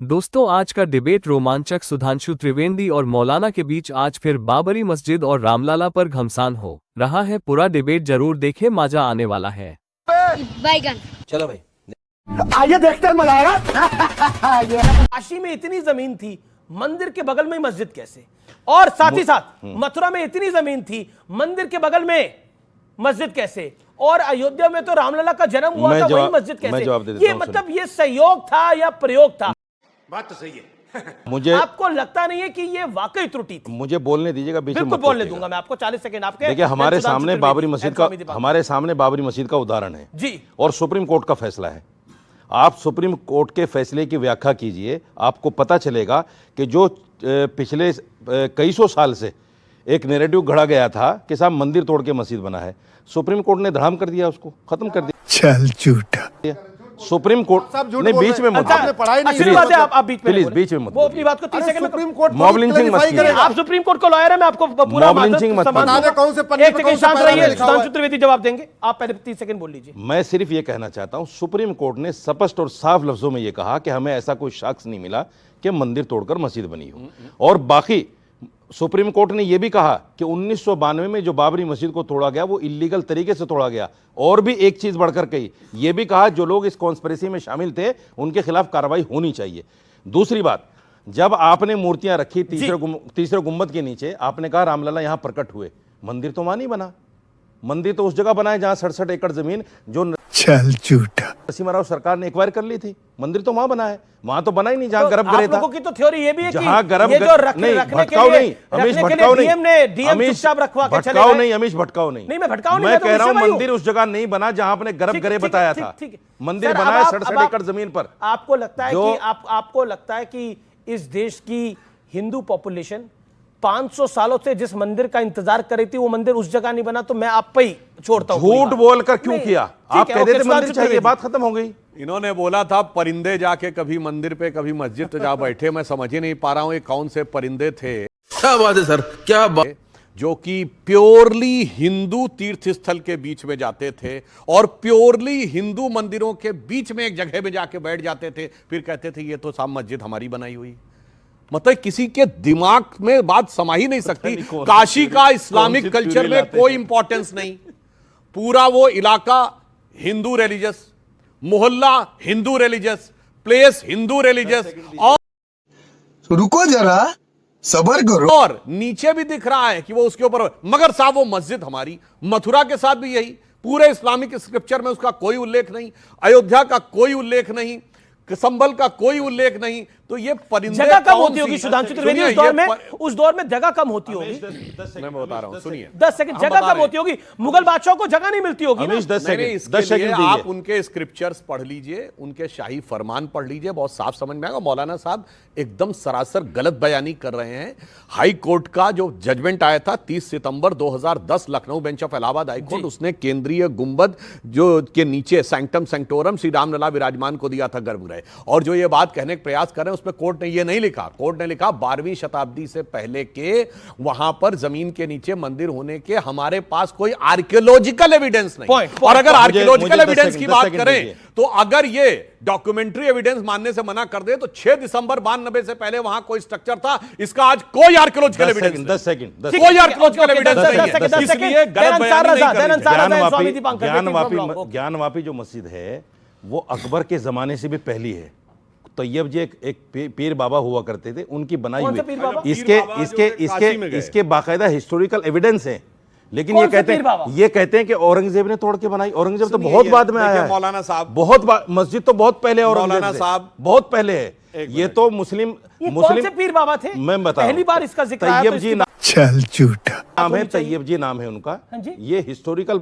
दोस्तों, आज का डिबेट रोमांचक। सुधांशु त्रिवेदी और मौलाना के बीच आज फिर बाबरी मस्जिद और रामलला पर घमासान हो रहा है। पूरा डिबेट जरूर देखें, मजा आने वाला है। बैगन चलो भाई आइए देखते हैं, मजा आएगा। काशी में इतनी जमीन थी, मंदिर के बगल में मस्जिद कैसे? और साथ ही साथ मथुरा में इतनी जमीन थी, मंदिर के बगल में मस्जिद कैसे? और अयोध्या में तो रामलला का जन्म हुआ था, वही मस्जिद कैसे? ये मतलब ये संयोग था या प्रयोग था? बात तो सही है। मुझे आपको लगता नहीं है कि ये वाकई त्रुटि थी? मुझे बोलने दीजिएगा, बीच में बिल्कुल मत बोलने टोकिएगा। दूंगा मैं आपको 40 सेकंड आपके। देखिए, हमारे सामने बाबरी मस्जिद का उदाहरण है जी, और सुप्रीम कोर्ट का फैसला है। आप सुप्रीम कोर्ट के फैसले की व्याख्या कीजिए, आपको पता चलेगा कि जो पिछले कई सौ साल से एक नैरेटिव गढ़ा गया था कि साहब मंदिर तोड़ के मस्जिद बना है, सुप्रीम कोर्ट ने धड़ाम कर दिया, उसको खत्म कर दिया। चल झूठा। सुप्रीम कोर्ट ने बीच में मत, आपने पढ़ाई नहीं की। आप बीच में प्लीज बीच में मत, वो अपनी बात को 30 सेकंड में। सुप्रीम कोर्ट मॉब लिंचिंग मत कीजिए। आप सुप्रीम कोर्ट को लॉयर है, मैं आपको पूरा मॉब लिंचिंग मत कीजिए। बताने कौन से पन्ने एक पे सेकंड कौन सा शांत पैरा रहिए, लिखा हुआ है? सुधांशु त्रिवेदी जवाब देंगे। आप पहले 30 सेकंड बोल लीजिए। मैं सिर्फ ये कहना चाहता हूं, सुप्रीम कोर्ट ने स्पष्ट और साफ लफ्जों में ये कहा कि हमें ऐसा कोई शख्स नहीं मिला कि मंदिर तोड़कर मस्जिद बनी हो। और बाकी सुप्रीम कोर्ट ने यह भी कहा कि 1992 में जो बाबरी मस्जिद को तोड़ा गया वो इलीगल तरीके से तोड़ा गया। और भी एक चीज बढ़कर कही, यह भी कहा जो लोग इस कॉन्स्पिरेसी में शामिल थे उनके खिलाफ कार्रवाई होनी चाहिए। दूसरी बात, जब आपने मूर्तियां रखी तीसरे गुंबद के नीचे, आपने कहा रामलला यहां प्रकट हुए, मंदिर तो वहां नहीं बना। मंदिर तो उस जगह बना है जहां 67 एकड़ जमीन जो चल झूठा नरसिम्हा राव सरकार ने एक्वायर कर ली थी, मंदिर तो वहां बना है, वहां तो बना ही नहीं जहां गर्भगृह था। लोगों की तो थ्योरी ये भी है कि जहां गर्भ ये जो नहीं, भटकाओ नहीं, अमीश भटकाओ नहीं, भटकाओ नहीं, अमीश भटकाओ नहीं। मैं भटकाओ नहीं, मैं तो कह रहा हूं विषय वही मंदिर उस जगह नहीं बना जहां आपने गर्भगृह बताया था। मंदिर बना है 67 एकड़ जमीन पर। आपको लगता है कि आपको लगता है कि इस देश की हिंदू पॉपुलेशन 500 सालों से जिस मंदिर का इंतजार कर रही थी वो मंदिर उस जगह नहीं बना, तो मैं आप पे ही छोड़ता हूं। झूठ बोलकर क्यों किया? आप कहते थे मंदिर चाहिए, बात खत्म हो गई। इन्होंने बोला था परिंदे जाके कभी मंदिर पे कभी मस्जिद पे जा बैठे। मैं समझ ही नहीं पा रहा हूं ये कौन से परिंदे थे। क्या बात है सर, क्या बात। जो कि प्योरली हिंदू तीर्थ स्थल के बीच में जाते थे और प्योरली हिंदू मंदिरों के बीच में एक जगह में जाके बैठ जाते थे, फिर कहते थे ये तो साहब मस्जिद हमारी बनाई हुई। मतलब किसी के दिमाग में बात समा ही नहीं सकती। काशी का इस्लामिक कल्चर में कोई इंपॉर्टेंस नहीं, पूरा वो इलाका हिंदू रिलीजियस, मोहल्ला Hindu religious, place Hindu religious, और रुको जरा, सबर करो। और नीचे भी दिख रहा है कि वो उसके ऊपर, मगर साहब वो मस्जिद हमारी। मथुरा के साथ भी यही, पूरे इस्लामिक स्क्रिप्चर में उसका कोई उल्लेख नहीं, अयोध्या का कोई उल्लेख नहीं, संभल का कोई उल्लेख नहीं। तो ये परिंदे जगह कम होती होगी सुधांशु त्रिवेदी उस दौर में जगह कम होती होगी। मैं बता रहा हूं, सुनिए 10 सेकंड, जगह कम होती होगी। मुगल बादशाह को जगह नहीं मिलती होगी। 10 सेकंड आप उनके स्क्रिप्चर्स पढ़ लीजिए, उनके शाही फरमान पढ़ लीजिए, बहुत साफ समझ में आएगा। मौलाना साहब एकदम सरासर गलत बयानी कर रहे हैं। हाई कोर्ट का जो जजमेंट आया था 30 सितंबर 2010, Lucknow bench of Allahabad high court, उसने केंद्रीय गुंबद जो के नीचे सैंक्टम सैंक्टोरम श्री रामलला विराजमान को दिया था गर्भगृह। और जो ये बात कहने का प्रयास कर रहे हैं उसमें कोर्ट ने ये नहीं लिखा। कोर्ट ने लिखा 12वीं शताब्दी से पहले के वहां पर जमीन के नीचे मंदिर होने के हमारे पास कोई आर्कियोलॉजिकल एविडेंस नहीं। और अगर आर्कियोलॉजिकल एविडेंस की बात करें तो अगर ये डॉक्यूमेंट्री एविडेंस मानने से मना कर दे तो 6 दिसंबर 92 से पहले वहां कोई स्ट्रक्चर था, इसका आज कोई आर्कियोलॉजिकल एविडेंस नहीं। 10 सेकंड, कोई आर्कियोलॉजिकल एविडेंस नहीं, इसलिए गलत बयानी नहीं करनी। ज्ञानवापी जो मस्जिद है वो अकबर के जमाने से भी पहली है। तैयब जी एक पीर बाबा हुआ करते थे, उनकी बनाई हुई। इसके बाकायदा हिस्टोरिकल एविडेंस है। लेकिन ये कहते हैं कि औरंगजेब ने तोड़ के बनाई। औरंगजेब तो बहुत बाद में आया है मौलाना साहब, बहुत मस्जिद तो बहुत पहले मौलाना साहब बहुत पहले है। ये तो मुस्लिम कौन से पीर बाबा थे? मैं बता, पहली बार इसका जिक्र आया तैयब जी चल झूठा नाम है, तैयब जी नाम है उनका। ये हिस्टोरिकल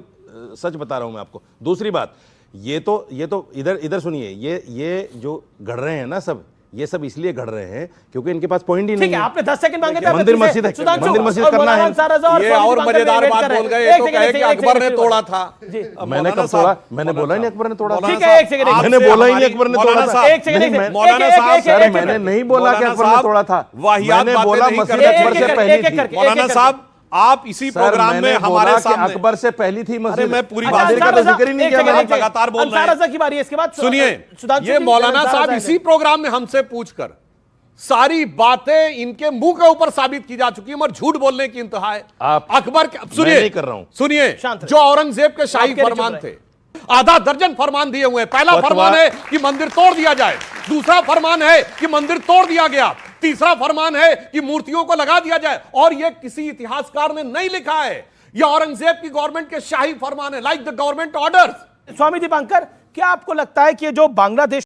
सच बता रहा हूं मैं आपको। दूसरी बात, ये तो इधर सुनिए, ये जो गढ़ रहे हैं ना सब, ये सब इसलिए गढ़ रहे हैं क्योंकि इनके पास पॉइंट ही नहीं है। आपने 10 सेकंड मांगे थे, मंदिर मस्जिद करना है। ये और मजेदार बात बोल गए तो कहे कि अकबर ने तोड़ा था। मैंने कब तोड़ा? मैंने बोला ही नहीं अकबर ने तोड़ा। ठीक है, एक सेकंड, मैंने बोला ही नहीं अकबर ने तोड़ा था। एक सेकंड, मौलाना साहब, मैंने नहीं बोला कि अकबर ने तोड़ा था। मैंने बोला मस्जिद अकबर से पहले थी। मौलाना साहब आप इसी सर, प्रोग्राम में मैंने हमारे बोला कि सामने अकबर से पहली थी मस्जिद। अरे मैं पूरी अच्छा, बात मंदिर का अंसार तो रजा, जिक्र ही नहीं एक किया सेकंड, मैंने। एक सेकंड। लगातार बोल रहे अंसार हैं। रजा की बारी है, इसके बाद सुनिए, सुधांशु ये जी, मौलाना अंसार साहब रजा इसी ने- प्रोग्राम में हमसे पूछकर सारी बातें इनके मुंह के ऊपर साबित की जा चुकी है, मगर झूठ बोलने की इंतहा है। आप- अकबर के मैं सुनिए, नहीं कर रहा हूं। सुनिए, शांत रहे। जो औरंगजेब के शाही आपके लिए फरमान चुप थे, आधा दर्जन फरमान दिए हुए हैं। पहला फतवा- फरमान है कि मंदिर तोड़ दिया जाए, दूसरा फरमान है कि मंदिर तोड़ दिया गया, तीसरा फरमान है कि मूर्तियों को लगा दिया जाए। और यह किसी इतिहासकार ने नहीं लिखा है, यह औरंगजेब की गवर्नमेंट के शाही फरमान है, लाइक द गवर्नमेंट ऑर्डर्स। स्वामी दीपांकर, क्या आपको लगता है कि ये जो बांग्लादेश